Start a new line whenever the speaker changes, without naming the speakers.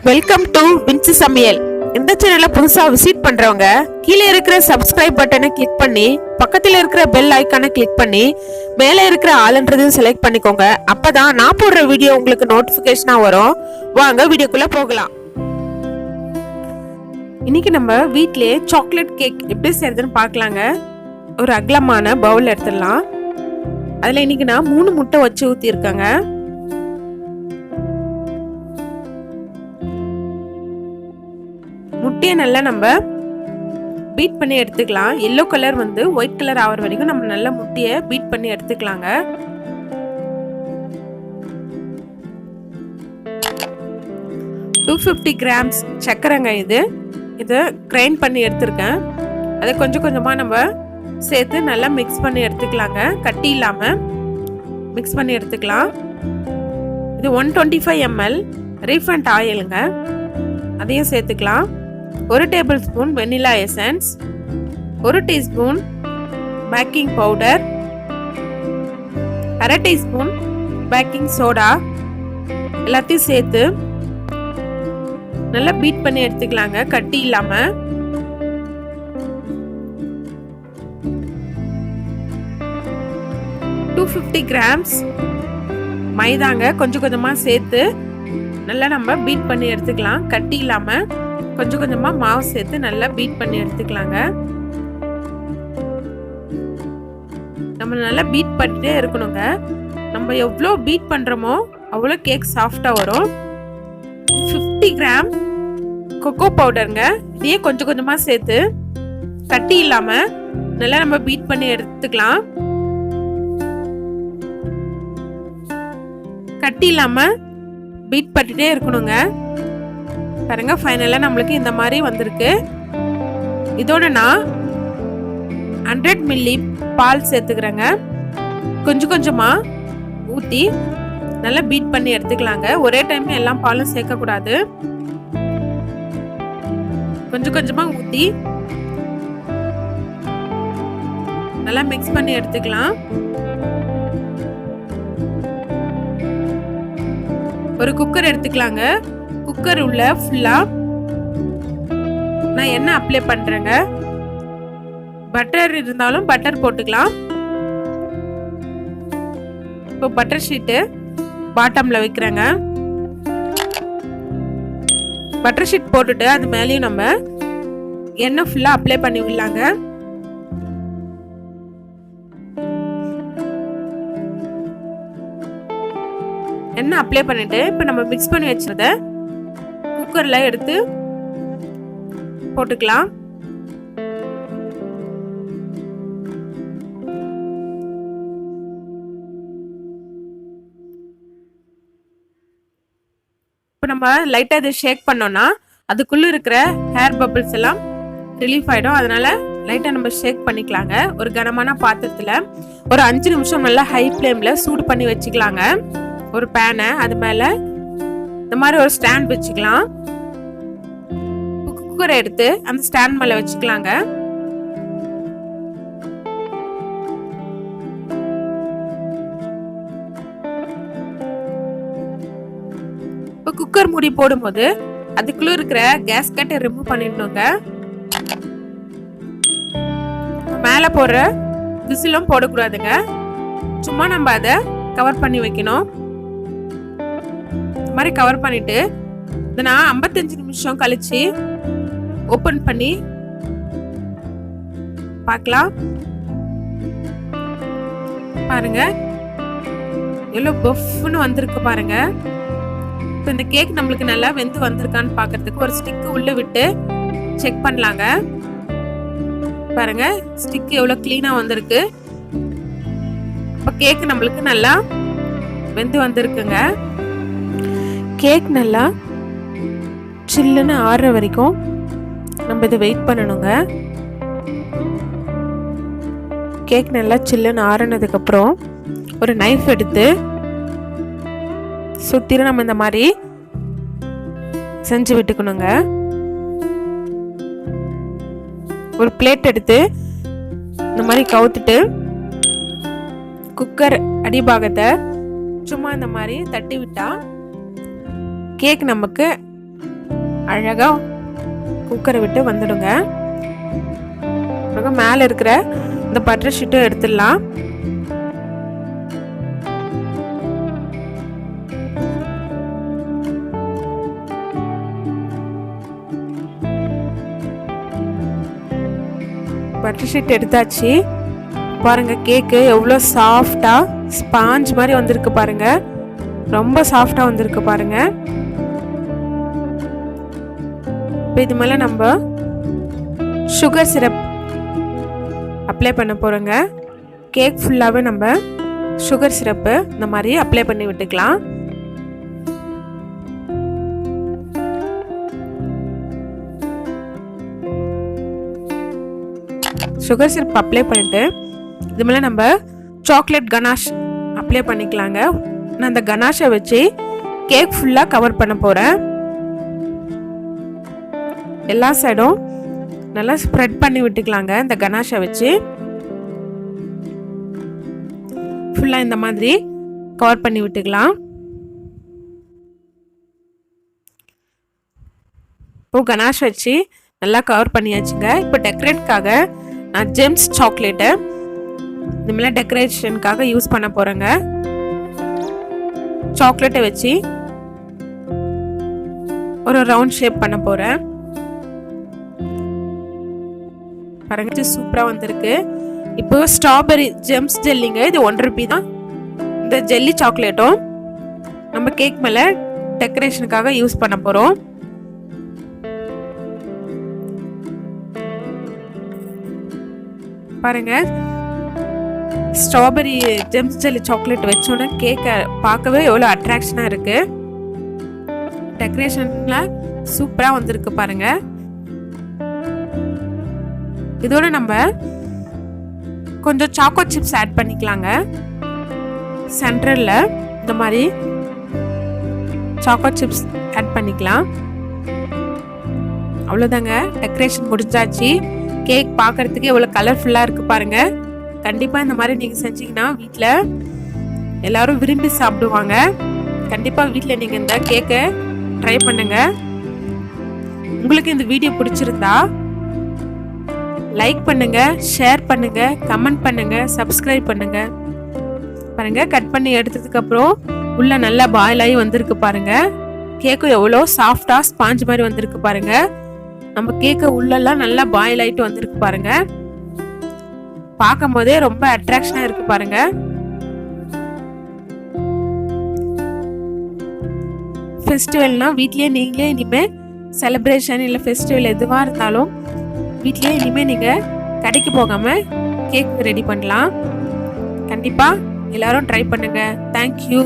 Welcome to Vinci சமையல். இந்த சேனலை புதுசா விசிட் பண்றவங்க கீழே இருக்கிற சப்ஸ்கிரைப் பட்டனை கிளிக் பண்ணி பக்கத்துல இருக்கிற பெல் ஐக்கானை கிளிக் பண்ணி மேலே இருக்கிற ஆல்ன்றதையும் செலக்ட் பண்ணிக்கோங்க. அப்பதான் நான் போடுற வீடியோ உங்களுக்கு நோட்டிபிகேஷனா வரும். வாங்க வீடியோக்குள்ள போகலாம். இன்னைக்கு நம்ம வீட்லயே சாக்லேட் கேக் எப்படி செய்யறதுன்னு பார்க்கலாங்க. ஒரு அகலமான பவுல் எடுத்துடலாம். அதுல இன்னைக்கு நான் 3 முட்டை வச்சு ஊத்தி இருக்கேங்க. முட்டையை நல்லா நம்ம பீட் பண்ணி எடுத்துக்கலாம். எல்லோ கலர் வந்து ஒயிட் கலர் ஆகிற வரைக்கும் நம்ம நல்லா முட்டையை பீட் பண்ணி எடுத்துக்கலாங்க. $250 சக்கரைங்க. இதை கிரைண்ட் பண்ணி எடுத்துருக்கேன். அதை கொஞ்சம் கொஞ்சமாக நம்ம சேர்த்து நல்லா மிக்ஸ் பண்ணி எடுத்துக்கலாங்க. கட்டி இல்லாமல் மிக்ஸ் பண்ணி எடுத்துக்கலாம். இது 125 ml ரீஃபைண்ட் ஆயிலுங்க. அதையும் சேர்த்துக்கலாம். 1 table spoon vanilla essence, 1 teaspoon baking powder, 1/2 teaspoon baking soda எல்லாத்தையும் சேர்த்து நல்லா பீட் பண்ணி எடுத்துக்கலாங்க, கட்டி இல்லாம. $250 மைதாங்க கொஞ்சம் கொஞ்சமா சேர்த்து நல்லா நம்ம பீட் பண்ணி எடுத்துக்கலாம். கட்டி இல்லாம கொஞ்சம் கொஞ்சமா மாவு சேர்த்து நல்லா பீட் பண்ணி எடுத்துக்கலாங்க. நம்ம நல்லா பீட் பண்ணிட்டே இருக்கணுங்க. நம்ம எவ்வளோ பீட் பண்றோமோ அவ்வளோ கேக் சாஃப்டா வரும். 50 கொக்கோ பவுடருங்க. இதையே கொஞ்சம் கொஞ்சமா சேர்த்து கட்டி இல்லாம நல்லா நம்ம பீட் பண்ணி எடுத்துக்கலாம். கட்டி இல்லாம பீட் பண்ணிட்டே இருக்கணுங்க. பாருங்க, ஃபைனலா நம்மளுக்கு இந்த மாதிரி வந்திருக்கு. இதோட நான் 100 மில்லி பால் சேர்த்துக்கிறேங்க. கொஞ்சம் கொஞ்சமா ஊத்தி நல்லா பீட் பண்ணி எடுத்துக்கலாங்க. ஒரே டைம் எல்லாம் பாலும் சேர்க்க கூடாது. கொஞ்சம் கொஞ்சமா ஊத்தி நல்லா மிக்ஸ் பண்ணி எடுத்துக்கலாம். ஒரு குக்கர் எடுத்துக்கலாங்க. குக்கர் உள்ள ஃபுல்லா நான் எண்ணெய் அப்ளை பண்றேங்க. பட்டர் இருந்தாலும் பட்டர் போட்டுக்கலாம். இப்போ பட்டர் ஷீட்டு பாட்டம்ல வைக்கிறேங்க. பட்டர் ஷீட் போட்டுட்டு அது மேலேயும் நம்ம எண்ணெய் ஃபுல்லா அப்ளை பண்ணி விடலாங்க. எண்ணெய் அப்ளை பண்ணிட்டு இப்போ நம்ம மிக்ஸ் பண்ணி வச்சத குக்கர்ல எடுத்து போட்டுக்கலாம். இப்போ நம்ம லைட்டா இதை ஷேக் பண்ணோம்னா அதுக்குள்ள இருக்கிற ஹேர் பபிள்ஸ் எல்லாம் ரிலீஃப் ஆயிடும். அதனால லைட்டா நம்ம ஷேக் பண்ணிக்கலாங்க. ஒரு கனமான பாத்திரத்துல ஒரு 5 நிமிஷம் நல்லா ஹை ஃப்ளேம்ல சூடு பண்ணி வச்சுக்கலாங்க. ஒரு பேனை, அது மேல இந்த மாதிரி ஒரு ஸ்டாண்ட் வச்சுக்கலாம். குக்கரை எடுத்து அந்த ஸ்டாண்ட் மேல வச்சுக்கலாங்க. இப்போ குக்கர் மூடி போடும்போது அதுக்குள்ள இருக்கிற கேஸ் கட்டை ரிமூவ் பண்ணிடணுங்க. மேல போடுற விசிலும் போடக்கூடாதுங்க. சும்மா நம்ம அதை கவர் பண்ணி வைக்கணும். இந்த மாதிரி கவர் பண்ணிட்டு இதை நான் 55 நிமிஷம் கழிச்சு ஓபன் பண்ணி பார்க்கலாம். பாருங்க எவ்வளவு பஃப்னு வந்திருக்கு பாருங்க. இப்போ இந்த கேக் நம்மளுக்கு நல்லா வெந்து வந்திருக்கான்னு பார்க்கறதுக்கு ஒரு ஸ்டிக் உள்ள விட்டு செக் பண்ணலாங்க. பாருங்க ஸ்டிக் எவ்வளவு கிளீனா வந்திருக்கு. இப்போ கேக் நம்மளுக்கு நல்லா வெந்து வந்திருக்குங்க. கேக் நல்லா சில்லுன்னு ஆறுற வரைக்கும் நம்ம இதை வெயிட் பண்ணணுங்க. கேக் நல்லா சில்லுன்னு ஆறுனதுக்கு அப்புறம் ஒரு நைஃப் எடுத்து சுத்திர நம்ம இந்த மாதிரி செஞ்சு விட்டுக்கணுங்க. ஒரு பிளேட் எடுத்து இந்த மாதிரி கவுத்துட்டு குக்கர் அடிபாகத்தை சும்மா இந்த மாதிரி தட்டி விட்டா கேக் நமக்கு அழகா குக்கரை விட்டு வந்துடுங்க. மேலே இருக்கிற இந்த பட்டர் ஷீட்டும் எடுத்துடலாம். பட்டர் ஷீட் எடுத்தாச்சு. பாருங்க கேக்கு எவ்வளோ சாஃப்டா ஸ்பாஞ்ச் மாதிரி வந்திருக்கு பாருங்க. ரொம்ப சாஃப்டா வந்திருக்கு பாருங்க. இப்போ இது மேலே நம்ம சுகர் சிரப் அப்ளை பண்ண போகிறோங்க. கேக் ஃபுல்லாகவே நம்ம சுகர் சிரப்பு இந்த மாதிரி அப்ளை பண்ணி விட்டுக்கலாம். சுகர் சிரப் அப்ளை பண்ணிட்டு இது மேலே நம்ம சாக்லேட் கனாஷ் அப்ளை பண்ணிக்கலாங்க. நான் அந்த கனாஷை வச்சு கேக் ஃபுல்லாக கவர் பண்ண போகிறேன். எல்லா சைடும் நல்லா ஸ்ப்ரெட் பண்ணி விட்டுக்கலாங்க. இந்த கனாஷை வச்சு ஃபுல்லாக இந்த மாதிரி கவர் பண்ணி விட்டுக்கலாம். இப்போ கனாஷ் வச்சு நல்லா கவர் பண்ணியாச்சுங்க. இப்போ டெக்கரேட்காக நான் ஜெம்ஸ் சாக்லேட்டை இந்த மாதிரி டெக்கரேஷனுக்காக யூஸ் பண்ண போகிறேங்க. சாக்லேட்டை வச்சு ஒரு ரவுண்ட் ஷேப் பண்ண போகிறேன். பாருங்க சூப்பராக வந்திருக்கு. இப்போ ஸ்ட்ராபெரி ஜெம்ஸ் ஜெல்லிங்க, இது ₹1 தான். இந்த ஜெல்லி சாக்லேட்டும் நம்ம கேக் மேலே டெக்கரேஷனுக்காக யூஸ் பண்ண போகிறோம். பாருங்க ஸ்ட்ராபெரி ஜெம்ஸ் ஜெல்லி சாக்லேட் வச்சோன்னே கேக்கை பார்க்கவே எவ்வளோ அட்ராக்ஷனாக இருக்கு. டெக்கரேஷனில் சூப்பராக வந்திருக்கு பாருங்க. இதோட நம்ம கொஞ்சம் சாக்கோ சிப்ஸ் ஆட் பண்ணிக்கலாங்க. சென்டரில் இந்த மாதிரி சாக்கோ சிப்ஸ் ஆட் பண்ணிக்கலாம். அவ்வளோதாங்க, டெக்கரேஷன் முடிஞ்சாச்சு. கேக் பார்க்கறதுக்கு எவ்வளோ கலர்ஃபுல்லாக இருக்குது பாருங்க. கண்டிப்பாக இந்த மாதிரி நீங்கள் செஞ்சீங்கன்னா வீட்டில் எல்லாரும் விரும்பி சாப்பிடுவாங்க. கண்டிப்பாக வீட்டில் நீங்கள் இந்த கேக்கை ட்ரை பண்ணுங்க. உங்களுக்கு இந்த வீடியோ பிடிச்சிருந்தா லைக் பண்ணுங்க, ஷேர் பண்ணுங்க, கமெண்ட் பண்ணுங்க, சப்ஸ்கிரைப் பண்ணுங்க. பாருங்க கட் பண்ணி எடுத்ததுக்கு அப்புறம் உள்ள நல்லா பாயில் ஆகி வந்திருக்கு பாருங்க. கேக்கும் எவ்வளோ சாஃப்டா ஸ்பாஞ்ச் மாதிரி வந்திருக்கு பாருங்க. நம்ம கேக்க உள்ளெல்லாம் நல்லா பாயில் ஆயிட்டு வந்திருக்கு பாருங்க. பார்க்கும் போதே ரொம்ப அட்ராக்ஷனா இருக்கு பாருங்க. ஃபெஸ்டிவல்னா வீட்லயே நீங்களே இனிமே செலிப்ரேஷன் இல்லை ஃபெஸ்டிவல் எதுவாக இருந்தாலும் வீட்லயே இனிமே நீங்க கடைக்கு போகாம கேக் ரெடி பண்ணலாம். கண்டிப்பா எல்லாரும் ட்ரை பண்ணுங்க. தேங்க்யூ.